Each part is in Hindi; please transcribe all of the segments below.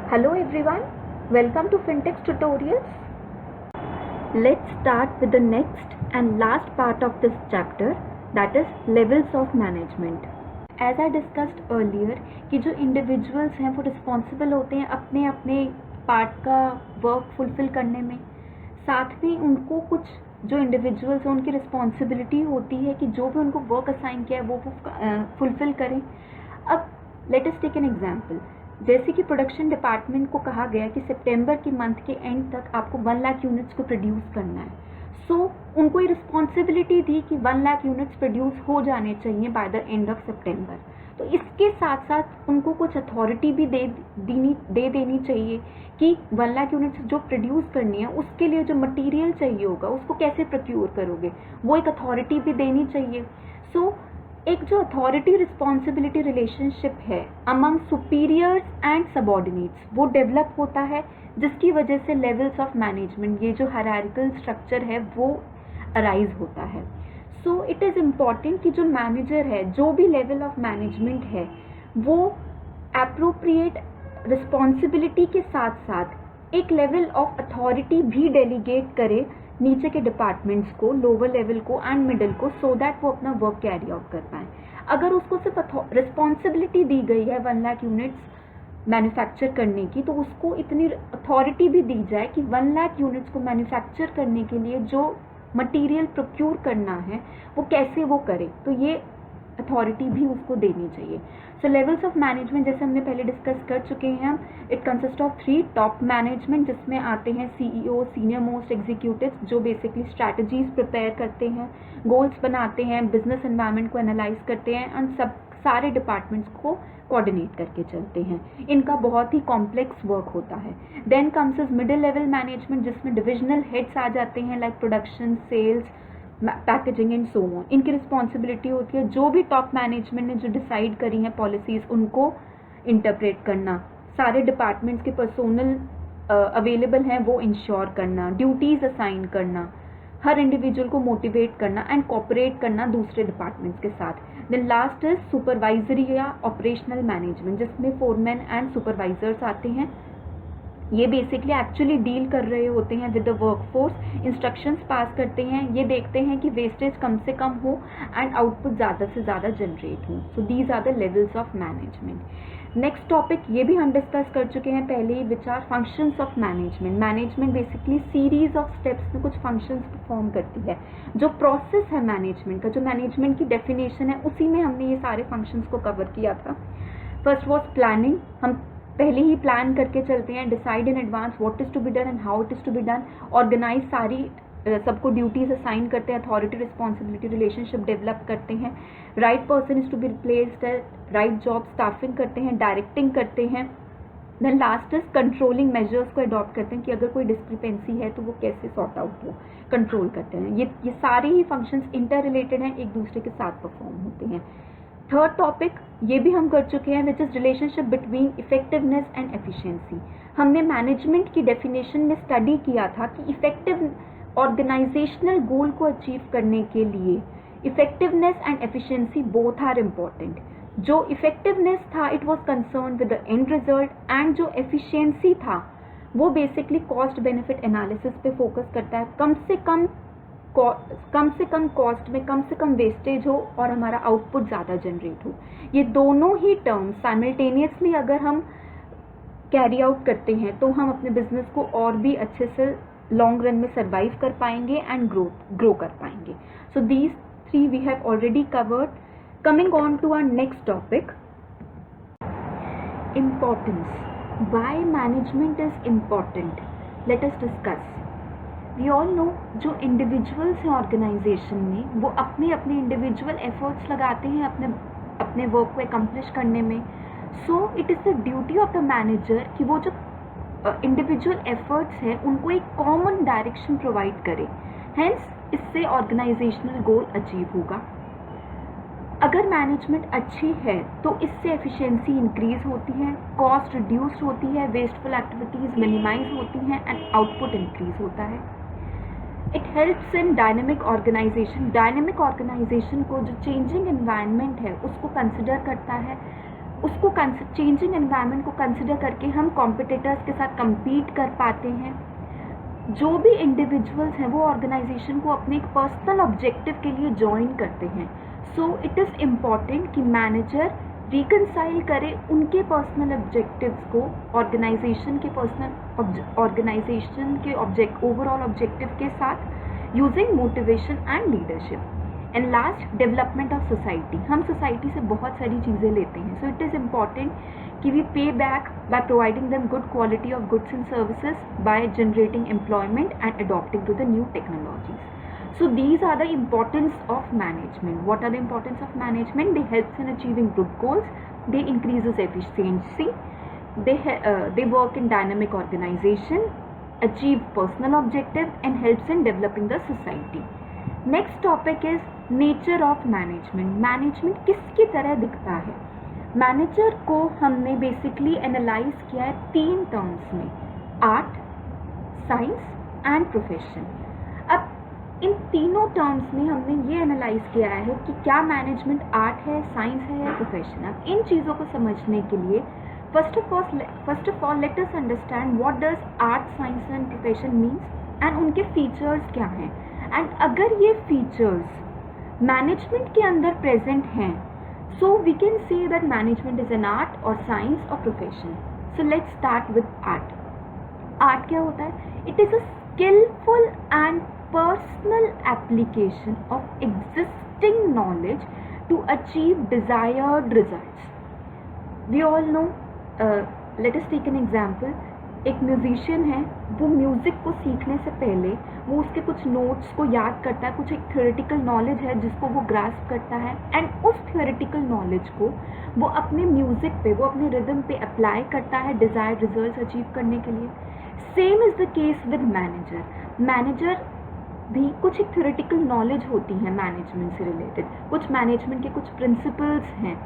Hello everyone, welcome to Fintech Tutorials. Let's start with the next and last part of this chapter, that is levels of management. As I discussed earlier कि जो individuals हैं वो responsible होते हैं अपने अपने part का work fulfill करने में, साथ में उनको कुछ जो इंडिविजुअल्स हैं उनकी रिस्पॉन्सिबिलिटी होती है कि जो भी उनको वर्क असाइन किया है वो फुलफिल करें. अब let us take an example. जैसे कि प्रोडक्शन डिपार्टमेंट को कहा गया कि सितंबर के मंथ के एंड तक आपको 1 लाख यूनिट्स को प्रोड्यूस करना है. सो उनको ये रिस्पॉन्सिबिलिटी थी कि 1 लाख यूनिट्स प्रोड्यूस हो जाने चाहिए बाय द एंड ऑफ सितंबर. तो इसके साथ साथ उनको कुछ अथॉरिटी भी दे देनी चाहिए कि 1 लाख यूनिट्स जो प्रोड्यूस करनी है उसके लिए जो मटेरियल चाहिए होगा उसको कैसे प्रोक्योर करोगे, वो एक अथॉरिटी भी देनी चाहिए. सो एक जो अथॉरिटी रिस्पॉन्सिबिलिटी रिलेशनशिप है अमंग सुपीरियर्स एंड सबऑर्डिनेट्स वो डेवलप होता है, जिसकी वजह से लेवल्स ऑफ मैनेजमेंट, ये जो हायरार्किकल स्ट्रक्चर है वो अराइज होता है. सो इट इज़ इम्पॉर्टेंट कि जो मैनेजर है, जो भी लेवल ऑफ मैनेजमेंट है, वो एप्रोप्रिएट रिस्पॉन्सिबिलिटी के साथ साथ एक लेवल ऑफ अथॉरिटी भी डेलीगेट करे नीचे के डिपार्टमेंट्स को, लोअर लेवल को एंड मिडिल को, सो दैट वो अपना वर्क कैरी आउट कर पाएँ. अगर उसको सिर्फ रिस्पॉन्सिबिलिटी दी गई है 1 लाख यूनिट्स मैन्युफैक्चर करने की, तो उसको इतनी अथॉरिटी भी दी जाए कि 1 लाख यूनिट्स को मैन्युफैक्चर करने के लिए जो मटेरियल प्रोक्योर करना है वो कैसे वो करे, तो ये अथॉरिटी भी उसको देनी चाहिए. सो लेवल्स ऑफ मैनेजमेंट जैसे हमने पहले डिस्कस कर चुके हैं हम, it consist of 3. Top management, जिसमें आते हैं सीईओ, सीनियर मोस्ट एग्जीक्यूटिव्स, जो बेसिकली स्ट्रैटेजीज प्रिपेयर करते हैं, गोल्स बनाते हैं, बिजनेस एनवायरनमेंट को एनालाइज करते हैं एंड सब सारे डिपार्टमेंट्स को कोऑर्डिनेट करके चलते हैं. इनका बहुत ही कॉम्प्लेक्स वर्क होता है. Then comes is middle level management, जिसमें डिविजनल हेड्स आ जाते हैं like production, sales, packaging and so on. इनकी रिस्पॉन्सिबिलिटी होती है जो भी टॉप मैनेजमेंट ने जो डिसाइड करी हैं पॉलिसीज उनको इंटरप्रेट करना, सारे डिपार्टमेंट्स के पर्सोनल अवेलेबल हैं वो इंश्योर करना, ड्यूटीज असाइन करना, हर इंडिविजुअल को मोटिवेट करना एंड कोऑपरेट करना दूसरे डिपार्टमेंट्स के साथ. देन लास्ट इज सुपरवाइजरी या ऑपरेशनल मैनेजमेंट, जिसमें फोरमैन एंड सुपरवाइजर्स आते हैं. ये बेसिकली एक्चुअली डील कर रहे होते हैं विद द वर्कफोर्स, इंस्ट्रक्शंस पास करते हैं, ये देखते हैं कि वेस्टेज कम से कम हो एंड आउटपुट ज़्यादा से ज़्यादा जनरेट हो. So these are the levels of management. Next topic ये भी हम डिस्कस कर चुके हैं पहले ही, which are functions of management. Management basically series of steps में कुछ फंक्शंस परफॉर्म करती है. जो प्रोसेस है मैनेजमेंट का, जो मैनेजमेंट की डेफिनेशन है, उसी में हमने ये सारे फंक्शंस को कवर किया था. फर्स्ट वॉज प्लानिंग, हम पहले ही प्लान करके चलते हैं, decide in advance what is to be done and how it is to be done, organise सारी सबको ड्यूटीज असाइन करते हैं, अथॉरिटी रिस्पॉन्सिबिलिटी रिलेशनशिप डेवलप करते हैं, right person is to be replaced, right job staffing करते हैं, डायरेक्टिंग करते हैं. Then last is controlling measures को अडॉप्ट करते हैं कि अगर कोई डिस्क्रिपेंसी है तो वो कैसे सॉर्ट आउट हो, कंट्रोल करते हैं. ये सारे ही फंक्शंस इंटर रिलेटेड हैं, एक दूसरे के साथ परफॉर्म होते हैं. थर्ड टॉपिक ये भी हम कर चुके हैं, which is relationship between effectiveness and efficiency. हमने मैनेजमेंट की डेफिनेशन में स्टडी किया था कि इफेक्टिव ऑर्गेनाइजेशनल गोल को अचीव करने के लिए effectiveness and efficiency both are important. जो इफेक्टिवनेस था it was concern with the end result, and जो एफिशिएंसी था वो बेसिकली कॉस्ट बेनिफिट एनालिसिस पे फोकस करता है. कम से कम कॉस्ट में कम से कम वेस्टेज हो और हमारा आउटपुट ज़्यादा जनरेट हो. ये दोनों ही टर्म्स साइमल्टेनियसली अगर हम कैरी आउट करते हैं तो हम अपने बिजनेस को और भी अच्छे से लॉन्ग रन में सर्वाइव कर पाएंगे एंड ग्रो कर पाएंगे. So these 3 we have already covered. Coming on to our next topic, importance. Why management is important, let us discuss. We all know जो इंडिविजुअल्स हैं ऑर्गेनाइजेशन में वो अपने अपने इंडिविजुअल एफर्ट्स लगाते हैं अपने वर्क को एकम्प्लिश करने में. So it is the duty of the manager कि वो जो इंडिविजुअल एफर्ट्स हैं उनको एक कॉमन डायरेक्शन प्रोवाइड करे. हेंस इससे ऑर्गेनाइजेशनल गोल अचीव होगा. अगर मैनेजमेंट अच्छी है तो इससे एफिशिएंसी इंक्रीज होती है, कॉस्ट रिड्यूस होती है, वेस्टफुल एक्टिविटीज़ मिनिमाइज होती हैं एंड आउटपुट इंक्रीज होता है. It helps in dynamic organisation. Dynamic organisation को जो चेंजिंग एनवायरनमेंट है उसको कंसिडर करता है, उसको चेंजिंग एनवायरनमेंट को कंसिडर करके हम कॉम्पिटिटर्स के साथ compete कर पाते हैं। जो भी इंडिविजुअल्स हैं वो ऑर्गेनाइजेशन को अपने एक पर्सनल ऑब्जेक्टिव के लिए ज्वाइन करते हैं। सो इट इज़ इम्पॉर्टेंट कि मैनेजर रिकनसाइल करे उनके पर्सनल ऑब्जेक्टिव्स को ऑर्गेनाइजेशन के ओवरऑल ऑब्जेक्टिव के साथ, using motivation and leadership. And last, development of society. हम सोसाइटी से बहुत सारी चीज़ें लेते हैं, सो इट इज़ इम्पॉर्टेंट कि we pay back by providing them good quality of goods and services, by generating employment and adopting to the new technologies. So these are the importance of management. What are the importance of management? They helps in achieving group goals, they increases efficiency, they work in dynamic organization, achieve personal objective and helps in developing the society. Next topic is nature of management. Management किसकी तरह दिखता है? मैनेजर को हमने बेसिकली एनालाइज किया है 3 टर्म्स में, आर्ट, साइंस एंड प्रोफेशन। अब इन तीनों टर्म्स में हमने ये एनालाइज किया है कि क्या मैनेजमेंट आर्ट है, साइंस है या प्रोफेशन। अब इन चीज़ों को समझने के लिए first of all let us understand what does art, science and profession means and उनके फीचर्स क्या हैं। एंड अगर ये फीचर्स मैनेजमेंट के अंदर प्रेजेंट हैं, so we can say that management is an art or science or profession. So let's start with art. Art क्या होता है? It is a skillful and personal application of existing knowledge to achieve desired results. We all know, let us take an example. एक म्यूजिशियन है, वो म्यूज़िक को सीखने से पहले वो उसके कुछ नोट्स को याद करता है, कुछ एक थ्योरेटिकल नॉलेज है जिसको वो ग्रास्प करता है, एंड उस थ्योरेटिकल नॉलेज को वो अपने म्यूज़िक पे, वो अपने रिदम पे अप्लाई करता है डिज़ायर्ड रिजल्ट्स अचीव करने के लिए। Same is the case with manager भी कुछ एक थ्योरेटिकल नॉलेज होती है मैनेजमेंट से रिलेटेड, कुछ मैनेजमेंट के कुछ प्रिंसिपल्स हैं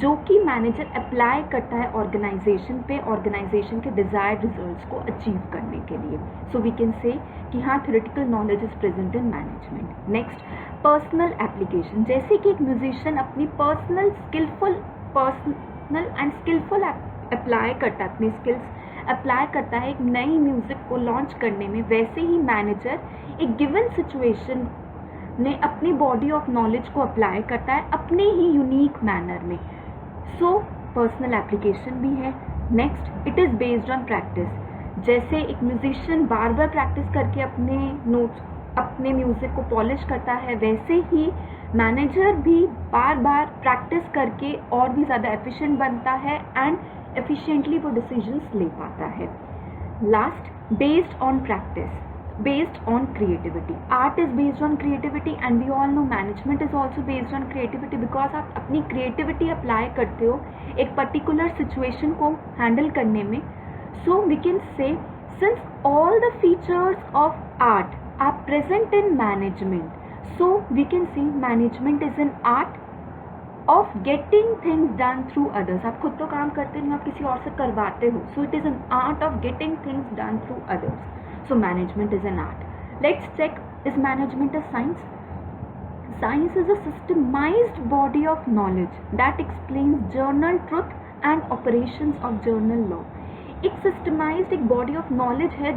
जो कि मैनेजर अप्लाई करता है ऑर्गेनाइजेशन पे, ऑर्गेनाइजेशन के डिज़ायर्ड रिजल्ट्स को अचीव करने के लिए। सो वी कैन से कि हाँ, theoretical knowledge is present in management. Next, personal application. जैसे कि एक म्यूजिशियन अपनी पर्सनल एंड स्किलफुल अप्लाई करता है, अपनी स्किल्स अप्लाई करता है एक नई म्यूज़िक को लॉन्च करने में, वैसे ही मैनेजर एक गिवन सिचुएशन ने अपनी बॉडी ऑफ नॉलेज को अप्लाई करता है अपने ही यूनिक मैनर में। सो पर्सनल एप्लीकेशन भी है। Next, it is based on practice. जैसे एक म्यूजिशियन बार बार प्रैक्टिस करके अपने नोट्स, अपने म्यूज़िक को पॉलिश करता है, वैसे ही मैनेजर भी बार बार प्रैक्टिस करके और भी ज़्यादा एफिशिएंट बनता है एंड एफिशिएंटली वो डिसीजंस ले पाता है। Last, based on practice, based on creativity. Art is based on creativity and we all know management is also based on creativity, because आप अपनी creativity apply करते हो एक particular situation को handle करने में। So we can say, since all the features of art are present in management, so we can say management is an art of getting things done through others. आप खुद तो काम करते नहीं, आप किसी और से करवाते हो, so it is an art of getting things done through others. So management is an art. Let's check, is management a science? Science is a systemized body of knowledge that explains journal truth and operations of journal law. एक systemized एक body of knowledge है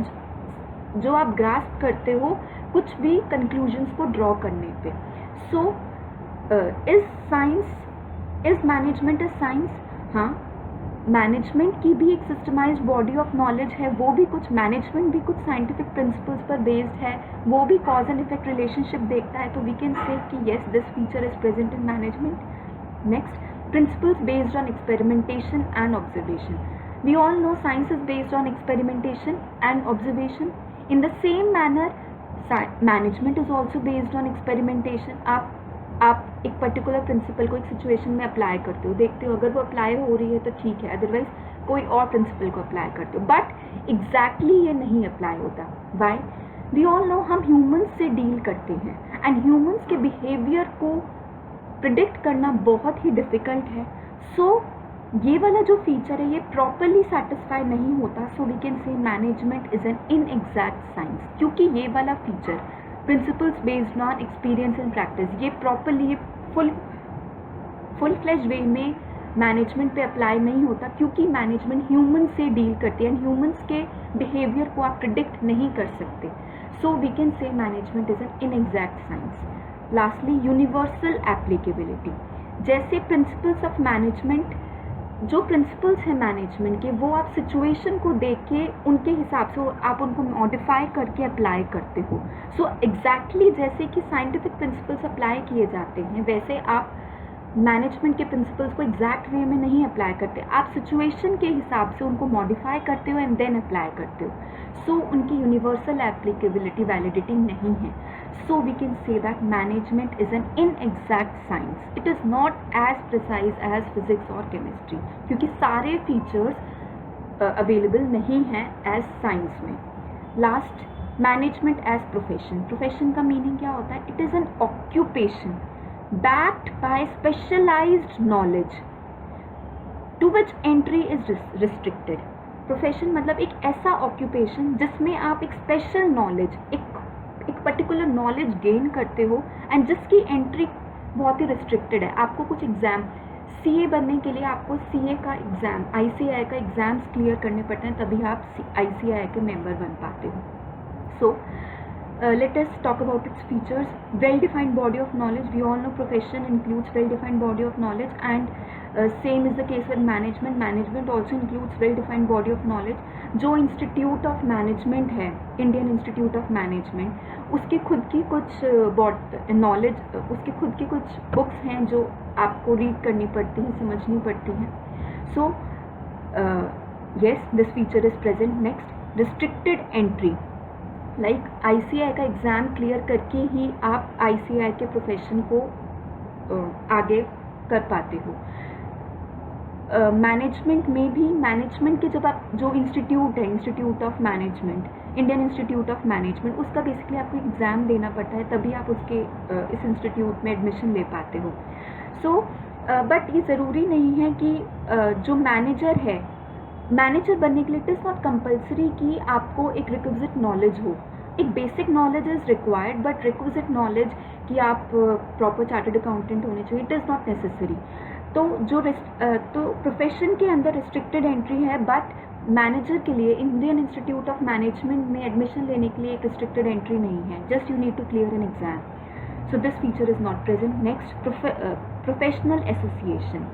जो आप grasp करते हो कुछ भी conclusions को draw करने पे। So is management a science? हाँ, मैनेजमेंट की भी एक सिस्टमाइज्ड बॉडी ऑफ नॉलेज है, वो भी कुछ मैनेजमेंट भी कुछ साइंटिफिक प्रिंसिपल्स पर बेस्ड है, वो भी कॉज एंड इफेक्ट रिलेशनशिप देखता है। तो वी कैन से कि yes, this feature is present in management. Next, principles based on experimentation and observation. We all know science is based on experimentation and observation. In the same manner management is also based on experimentation. आप एक पर्टिकुलर प्रिंसिपल को एक सिचुएशन में अप्लाई करते हो, देखते हो अगर वो अप्लाई हो रही है तो ठीक है, अदरवाइज कोई और प्रिंसिपल को अप्लाई करते हो, बट एग्जैक्टली ये नहीं अप्लाई होता। वाई? वी ऑल नो हम ह्यूमंस से डील करते हैं एंड ह्यूमंस के बिहेवियर को प्रिडिक्ट करना बहुत ही डिफ़िकल्ट है। सो ये वाला जो फीचर है ये प्रॉपरली सेटिस्फाई नहीं होता। So we can say management is an inexact science, क्योंकि ये वाला feature principles based on experience and practice ये प्रॉपरली फुल फ्लेज वे में मैनेजमेंट पे अप्लाई नहीं होता, क्योंकि मैनेजमेंट ह्यूमन से डील करती है एंड ह्यूमंस के बिहेवियर को आप प्रिडिक्ट नहीं कर सकते. So we can say management is an inexact science. Lastly, universal applicability. जैसे प्रिंसिपल्स ऑफ मैनेजमेंट, जो प्रिंसिपल्स हैं मैनेजमेंट के, वो आप सिचुएशन को देख के उनके हिसाब से आप उनको मॉडिफाई करके अप्लाई करते हो. सो एग्जैक्टली जैसे कि साइंटिफिक प्रिंसिपल्स अप्लाई किए जाते हैं, वैसे आप मैनेजमेंट के प्रिंसिपल्स को एग्जैक्ट वे में नहीं अप्लाई करते. आप सिचुएशन के हिसाब से उनको मॉडिफाई करते हो एंड देन अप्लाई करते हो. सो उनकी यूनिवर्सल एप्लीकेबिलिटी, वैलिडिटी नहीं है. So we can say that management is an inexact science. It is not as precise as physics और केमिस्ट्री, क्योंकि सारे फीचर्स अवेलेबल नहीं हैं एज साइंस में. Last, management as profession. Profession का मीनिंग क्या होता है? It is an occupation backed by specialized knowledge to which entry is restricted. Profession मतलब एक ऐसा ऑक्यूपेशन जिसमें आप एक स्पेशल नॉलेज, एक पर्टिकुलर नॉलेज गेन करते हो एंड जिसकी एंट्री बहुत ही रिस्ट्रिक्टेड है. आपको कुछ एग्ज़ाम, सीए बनने के लिए आपको सीए का एग्ज़ाम, आईसीएआई का एग्ज़ाम्स क्लियर करने पड़ते हैं, तभी आप आईसीएआई के मेंबर बन पाते हो. सो let us talk about its features. Well-defined body of knowledge. We all know profession includes well-defined body of knowledge, and same is the case with management. Management also includes well-defined body of knowledge. जो इंस्टीट्यूट ऑफ मैनेजमेंट है, इंडियन इंस्टीट्यूट ऑफ मैनेजमेंट, उसकी खुद की कुछ नॉलेज, उसकी खुद की कुछ बुक्स हैं जो आपको रीड करनी पड़ती हैं, समझनी पड़ती हैं. सो yes, this feature is present. Next, restricted entry. Like ICAI का एग्ज़ाम क्लियर करके ही आप आईसीएआई के प्रोफेशन को आगे कर पाते हो. मैनेजमेंट में भी, मैनेजमेंट के जब आप जो इंस्टीट्यूट है, institute of management, Indian Institute of management, उसका बेसिकली आपको एग्ज़ाम देना पड़ता है, तभी आप उसके इस इंस्टीट्यूट में एडमिशन ले पाते हो. सो बट ये ज़रूरी नहीं है कि जो मैनेजर है, मैनेजर बनने के लिए इट इज़ नॉट कंपल्सरी कि आपको एक रिक्विजिट नॉलेज हो. एक basic knowledge is required, but requisite knowledge कि आप प्रॉपर चार्टर्ड अकाउंटेंट होने चाहिए, इट इज़ नॉट नेसेसरी. तो प्रोफेशन के अंदर रिस्ट्रिक्टेड एंट्री है, बट मैनेजर के लिए इंडियन इंस्टीट्यूट ऑफ मैनेजमेंट में एडमिशन लेने के लिए एक रिस्ट्रिक्टेड एंट्री नहीं है. Just you need to clear an exam. So this feature is not present. Next, professional association.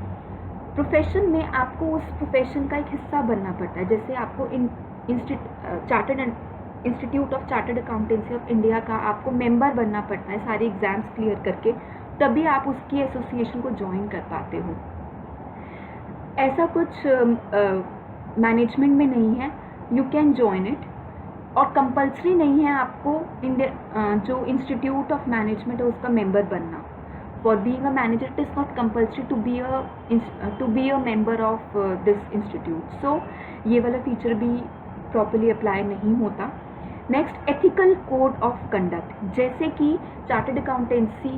Profession में आपको उस प्रोफेशन का एक हिस्सा बनना पड़ता है. जैसे आपको institute of chartered accountancy of India का आपको मेंबर बनना पड़ता है, सारे एग्ज़ाम्स क्लियर करके, तभी आप उसकी एसोसिएशन को ज्वाइन कर पाते हो. ऐसा कुछ मैनेजमेंट में नहीं है. यू कैन ज्वाइन इट, और कंपल्सरी नहीं है आपको जो इंस्टीट्यूट ऑफ मैनेजमेंट है उसका मेंबर बनना. For being a manager, it is not compulsory to be a member of this institute. So ये वाला फीचर भी प्रॉपरली अप्लाई नहीं होता. Next, ethical code of conduct. जैसे कि चार्टर्ड अकाउंटेंसी,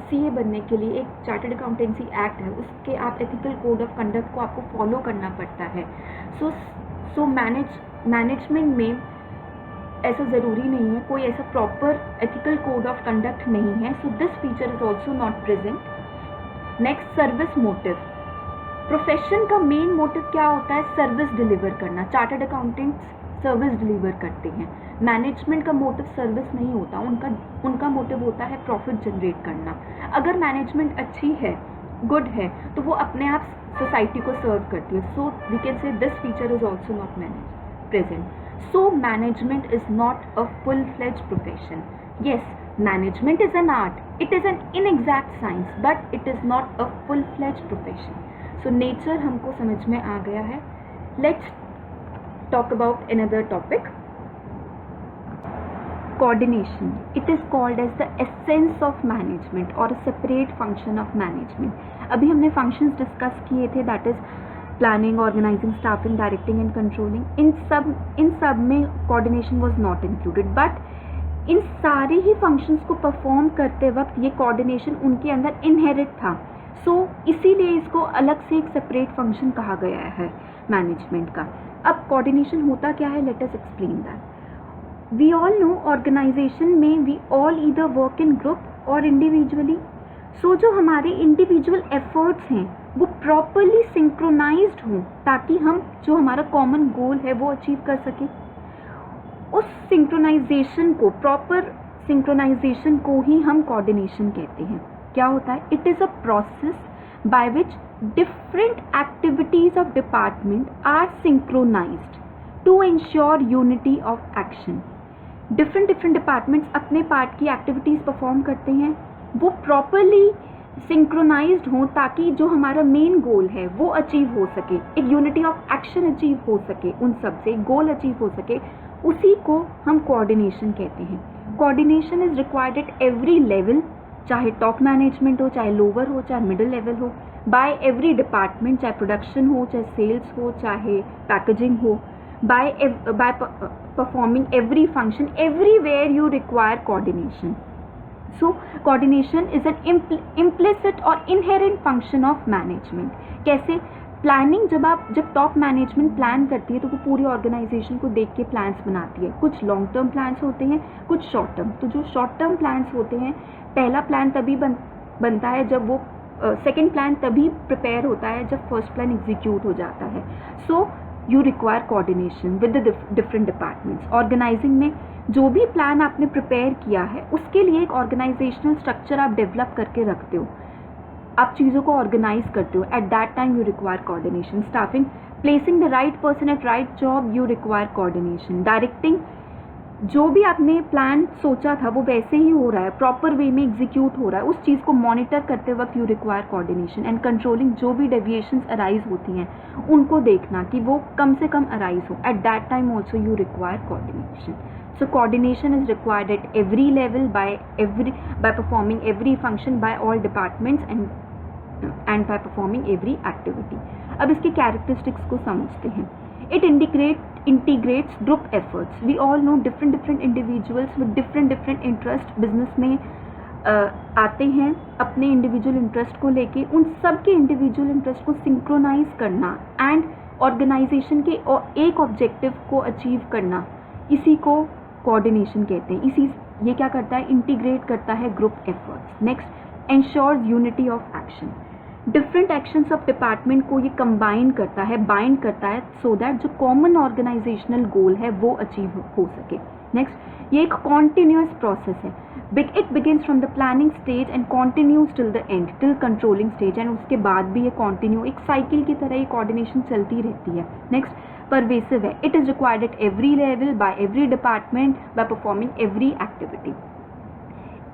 सीए बनने के लिए एक चार्टर्ड अकाउंटेंसी एक्ट है, उसके आप एथिकल कोड ऑफ कंडक्ट को आपको फॉलो करना पड़ता है. सो मैनेजमेंट में ऐसा ज़रूरी नहीं है, कोई ऐसा proper ethical code of conduct नहीं है. सो this feature is also not present. Next, service motive. Profession का मेन मोटिव क्या होता है? सर्विस डिलीवर करना. चार्टर्ड अकाउंटेंट्स सर्विस डिलीवर करते हैं. मैनेजमेंट का मोटिव सर्विस नहीं होता, उनका मोटिव होता है प्रॉफिट जनरेट करना. अगर मैनेजमेंट अच्छी है, गुड है, तो वो अपने आप सोसाइटी को सर्व करती है. So we can say this feature is also not present. So management is not a full-fledged profession. Yes, management is an art. It is an inexact science, but it is not a full-fledged profession. So nature हमको समझ में आ गया है. Let's talk about another topic. Coordination. It is called as the essence of management or a separate function of management. अभी हमने functions discuss किए थे, that is planning, organising, staffing, directing and controlling. इन सब में coordination was not included, but इन सारे ही फंक्शंस को परफॉर्म करते वक्त ये कोऑर्डिनेशन उनके अंदर इनहेरिट था. सो इसीलिए इसको अलग से एक सेपरेट फंक्शन कहा गया है मैनेजमेंट का. अब कोऑर्डिनेशन होता क्या है? Let us explain that. We all know organisation में we all either work in group और इंडिविजुअली. सो जो हमारे इंडिविजुअल एफर्ट्स हैं वो प्रॉपरली सिंक्रोनाइज्ड हों ताकि हम जो हमारा कॉमन गोल है वो अचीव कर सके। उस सिंक्रोनाइजेशन को, प्रॉपर सिंक्रोनाइजेशन को ही हम कोऑर्डिनेशन कहते हैं। क्या होता है? It is a process by which different activities of department are synchronised to ensure unity of action. Different departments अपने पार्ट की एक्टिविटीज़ परफॉर्म करते हैं, वो प्रॉपरली सिंक्रोनाइज्ड हों ताकि जो हमारा मेन गोल है वो अचीव हो सके, एक यूनिटी ऑफ एक्शन अचीव हो सके, उन सब से गोल अचीव हो सके, उसी को हम कोऑर्डिनेशन कहते हैं। Coordination is required at every level, चाहे टॉप मैनेजमेंट हो, चाहे लोअर हो, चाहे मिडिल लेवल हो, बाय एवरी डिपार्टमेंट, चाहे प्रोडक्शन हो, चाहे सेल्स हो, चाहे पैकेजिंग हो, by performing every function, everywhere you require coordination. So coordination is an implicit or inherent function of management. कैसे? प्लानिंग, जब टॉप मैनेजमेंट प्लान करती है तो वो पूरी ऑर्गेनाइजेशन को देख के प्लान्स बनाती है। कुछ लॉन्ग टर्म प्लान्स होते हैं, कुछ शॉर्ट टर्म। तो जो शॉर्ट टर्म प्लान्स होते हैं, पहला प्लान तभी बनता है जब वो सेकेंड प्लान तभी प्रिपेयर होता है जब फर्स्ट प्लान एग्जीक्यूट हो जाता है। So you require coordination with the different departments. Organising में जो भी प्लान आपने प्रिपेयर किया है उसके लिए एक ऑर्गेनाइजेशनल स्ट्रक्चर आप डेवलप करके रखते हो, आप चीज़ों को ऑर्गेनाइज करते हो। Eight that time you require coordination. Staffing, placing the right person at right job, you require coordination. Directing, जो भी आपने प्लान सोचा था वो वैसे ही हो रहा है, प्रॉपर वे में एग्जीक्यूट हो रहा है, उस चीज़ को मॉनिटर करते वक्त you require coordination. And controlling, जो भी डेविएशंस अराइज होती हैं उनको देखना कि वो कम से कम अराइज हो। Eight that time also you require coordination. So coordination is required at every level by performing every function by all departments and by performing every activity. अब इसके characteristics को समझते हैं। It integrates group efforts. We all know different individuals with different interest business में आते हैं अपने individual interest को लेके, उन सब के individual interest को synchronize करना and organization के एक objective को achieve करना, इसी को कोऑर्डिनेशन कहते हैं। ये क्या करता है? इंटीग्रेट करता है group efforts. Next, ensures unity of action. Different actions of department को ये कंबाइन करता है, बाइंड करता है, सो दैट जो कॉमन ऑर्गेनाइजेशनल गोल है वो अचीव हो सके। नेक्स्ट, ये एक कॉन्टिन्यूस प्रोसेस है। It begins from the planning stage and continues till the end, till controlling stage, and उसके बाद भी ये कॉन्टिन्यू एक साइकिल की तरह ये कोऑर्डिनेशन चलती रहती है। नेक्स्ट, परवेसिव है। It is required at every level by every department by performing every activity.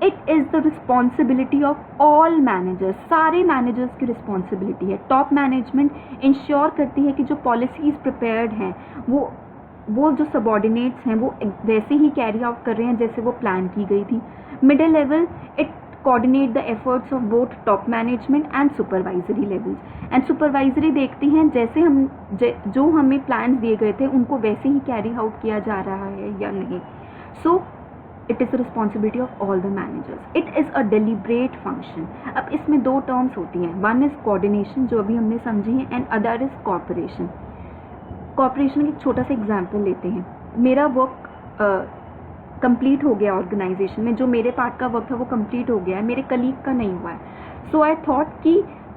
It is the responsibility of all managers, सारे मैनेजर्स की रिस्पॉन्सिबिलिटी है। टॉप मैनेजमेंट इंश्योर करती है कि जो पॉलिसीज प्रिपेयर्ड हैं वो जो सबॉर्डिनेट्स हैं वो वैसे ही कैरी आउट कर रहे हैं जैसे वो प्लान की गई थी। Middle level, it coordinate the efforts of both top management and supervisory levels. And supervisory देखती हैं जैसे जो हमें plans दिए गए थे उनको वैसे ही carry out किया जा रहा है या नहीं। So it is the responsibility of all the managers. It is a deliberate function. अब इसमें दो terms होती हैं, one is coordination जो अभी हमने समझी है, and other is cooperation. Cooperation का एक छोटा सा एग्जाम्पल लेते हैं। मेरा वर्क कंप्लीट हो गया ऑर्गेनाइजेशन में, जो मेरे पार्ट का वर्क था वो कंप्लीट हो गया है, मेरे कलीग का नहीं हुआ है। सो आई थॉट कि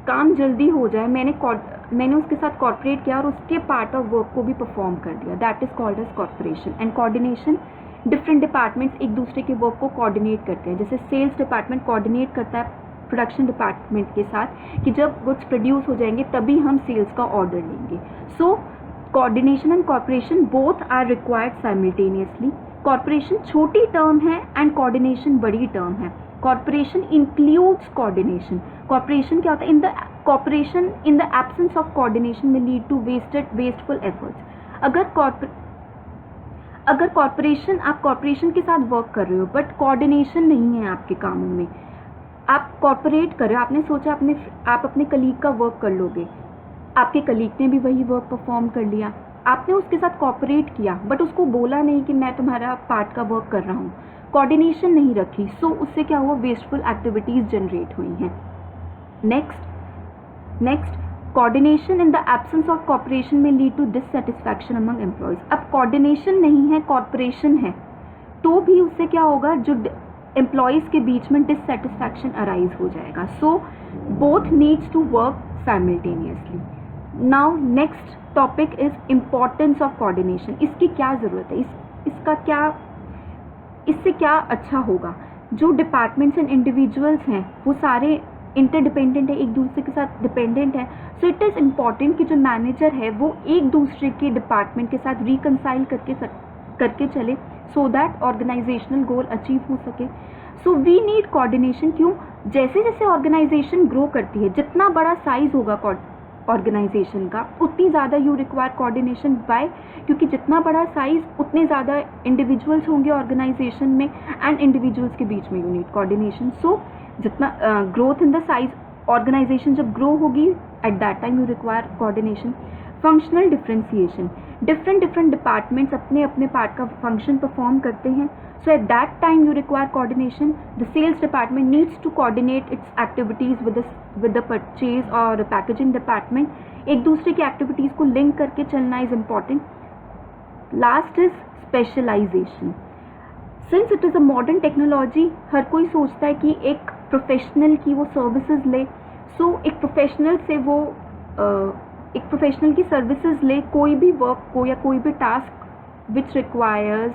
काम जल्दी हो जाए, मैंने उसके साथ कॉर्पोरेट किया और उसके पार्ट ऑफ वर्क को भी परफॉर्म कर दिया। That is called as corporation. And coordination, different departments एक दूसरे के वर्क को कोऑर्डिनेट करते हैं। जैसे सेल्स डिपार्टमेंट कोऑर्डिनेट करता है प्रोडक्शन डिपार्टमेंट के साथ कि जब गुड्स प्रोड्यूस हो जाएंगे तभी हम सेल्स का ऑर्डर लेंगे। So coordination and corporation both are required simultaneously. Corporation छोटी टर्म है एंड कोऑर्डिनेशन बड़ी टर्म है। Corporation includes coordination. कॉर्पोरेशन क्या होता है? In the corporation in the absence of coordination में लीड टू वेस्टफुल एफर्ट्स। अगर कॉर्पोरेशन, आप कॉर्पोरेशन के साथ वर्क कर रहे हो बट कोऑर्डिनेशन नहीं है आपके कामों में, आप कॉर्पोरेट कर रहे हो, आपने सोचा आप अपने कलीग का वर्क कर लोगे, आपके कलीग ने भी वही वर्क परफॉर्म कर लिया, आपने उसके साथ कॉपरेट किया बट उसको बोला नहीं कि मैं तुम्हारा पार्ट का वर्क कर रहा हूँ, कोऑर्डिनेशन नहीं रखी, सो उससे क्या हुआ? वेस्टफुल एक्टिविटीज जनरेट हुई हैं। Next, coordination in the absence of cooperation में lead to dissatisfaction among employees. अब कोऑर्डिनेशन नहीं है, कॉर्पोरेशन है, तो भी उससे क्या होगा? जो एम्प्लॉयज़ के बीच में डिससेटिस्फैक्शन अराइज हो जाएगा. So both needs to work simultaneously. Now next topic is importance of coordination. इसकी क्या ज़रूरत है, इससे क्या अच्छा होगा. जो डिपार्टमेंट्स एंड इंडिविजुअल्स हैं वो सारे इंटरडिपेंडेंट है, एक दूसरे के साथ डिपेंडेंट है. सो इट इज़ इम्पॉर्टेंट कि जो मैनेजर है वो एक दूसरे के डिपार्टमेंट के साथ रिकनसाइल करके चले, so that organisational goal achieve हो सके. So we need coordination. क्यों? जैसे जैसे ऑर्गेनाइजेशन ग्रो करती है, जितना बड़ा साइज होगा ऑर्गेनाइजेशन का, उतनी ज़्यादा यू रिक्वायर कोऑर्डिनेशन. बाय, क्योंकि जितना बड़ा साइज उतने ज़्यादा इंडिविजुअल्स होंगे ऑर्गेनाइजेशन में, एंड इंडिविजुअल्स के बीच में यू नीड कोऑर्डिनेशन. सो जितना growth in the size, organisation जब ग्रो होगी, at that time you require coordination. Functional differentiation. Different departments अपने अपने पार्ट का फंक्शन परफॉर्म करते हैं. So at that time you require coordination. The sales department needs to coordinate its activities with the purchase or packaging department. एक दूसरे की एक्टिविटीज़ को लिंक करके चलना is important. Last is specialisation. Since it is a modern technology, हर कोई सोचता है कि एक प्रोफेशनल की वो सर्विसेज ले. सो एक प्रोफेशनल से वो एक प्रोफेशनल की सर्विसेज ले कोई भी वर्क को या कोई भी टास्क विच रिक्वायर्स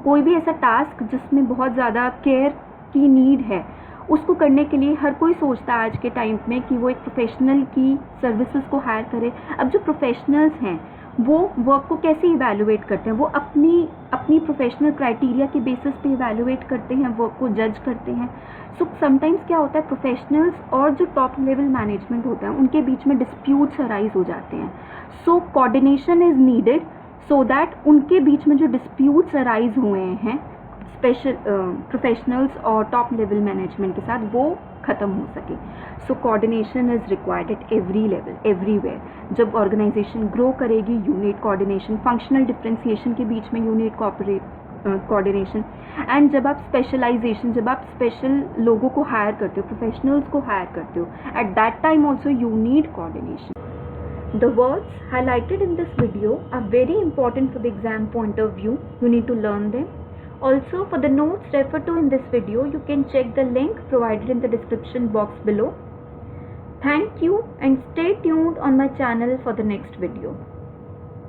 कोई भी ऐसा टास्क जिसमें बहुत ज़्यादा केयर की नीड है, उसको करने के लिए हर कोई सोचता है आज के टाइम में कि वो एक प्रोफेशनल की सर्विसेज को हायर करे. अब जो प्रोफेशनल्स हैं वो वर्क को कैसे इवैल्यूएट करते हैं? वो अपनी प्रोफेशनल क्राइटेरिया के बेसिस पे इवैल्यूएट करते हैं, वर्क को जज करते हैं. सो समटाइम्स क्या होता है, प्रोफेशनल्स और जो टॉप लेवल मैनेजमेंट होता है उनके बीच में डिस्प्यूट्स अराइज हो जाते हैं. So coordination is needed so that उनके बीच में जो डिस्प्यूट्स अराइज हुए हैं स्पेशल प्रोफेशनल्स और टॉप लेवल मैनेजमेंट के साथ, वो ख़त्म हो सके. So coordination is required at every level, everywhere. जब ऑर्गेनाइजेशन ग्रो करेगी you need coordination. Functional differentiation के बीच में यू नीड कोऑर्डिनेशन. एंड जब आप स्पेशल लोगों को हायर करते हो, प्रोफेशनल्स को हायर करते हो, eight that time also you need coordination. The words highlighted in this video are very important for the exam point of view. You need to learn them. Also, for the notes referred to in this video, you can check the link provided in the description box below. Thank you and stay tuned on my channel for the next video.